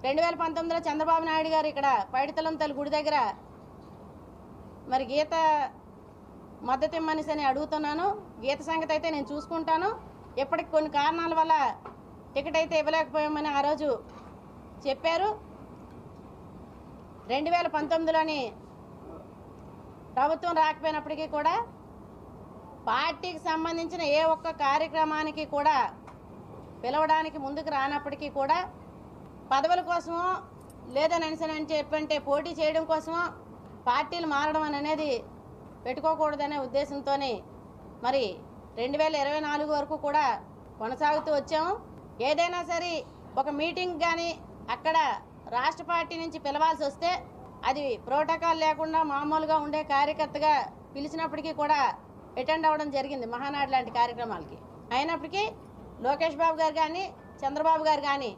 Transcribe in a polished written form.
2019లో చంద్రబాబు నాయుడు గారు ఇక్కడ పైడితలం తల్లి గుడి దగ్గర మరి గీత మద్దతు ఇమ్మనేసి అని అడుగుతున్నాను. గీత సంగతి అయితే నేను చూసుకుంటాను. ఇప్పటికి కొన్ని కారణాల వల్ల టికెట్ అయితే ఇవ్వలేకపోయామని ఆ రోజు చెప్పారు. 2019లోని ప్రభుత్వం రాకపోయినప్పటికీ కూడా పార్టీకి సంబంధించిన ఏ ఒక్క కార్యక్రమానికి కూడా పిలవడానికి ముందుకు రానప్పటికీ కూడా పదవుల కోసమో లేదని చెప్పంటే పోటీ చేయడం కోసమో పార్టీలు మారడం అనేది పెట్టుకోకూడదనే ఉద్దేశంతో మరి 2024 వరకు కూడా కొనసాగుతూ వచ్చాము. ఏదైనా సరే ఒక మీటింగ్ కానీ అక్కడ రాష్ట్ర పార్టీ నుంచి పిలవాల్సి వస్తే అది ప్రోటోకాల్ లేకుండా మామూలుగా ఉండే కార్యకర్తగా పిలిచినప్పటికీ కూడా అటెండ్ అవ్వడం జరిగింది మహానాడు లాంటి కార్యక్రమాలకి. అయినప్పటికీ లోకేష్ బాబు గారు కానీ చంద్రబాబు గారు కానీ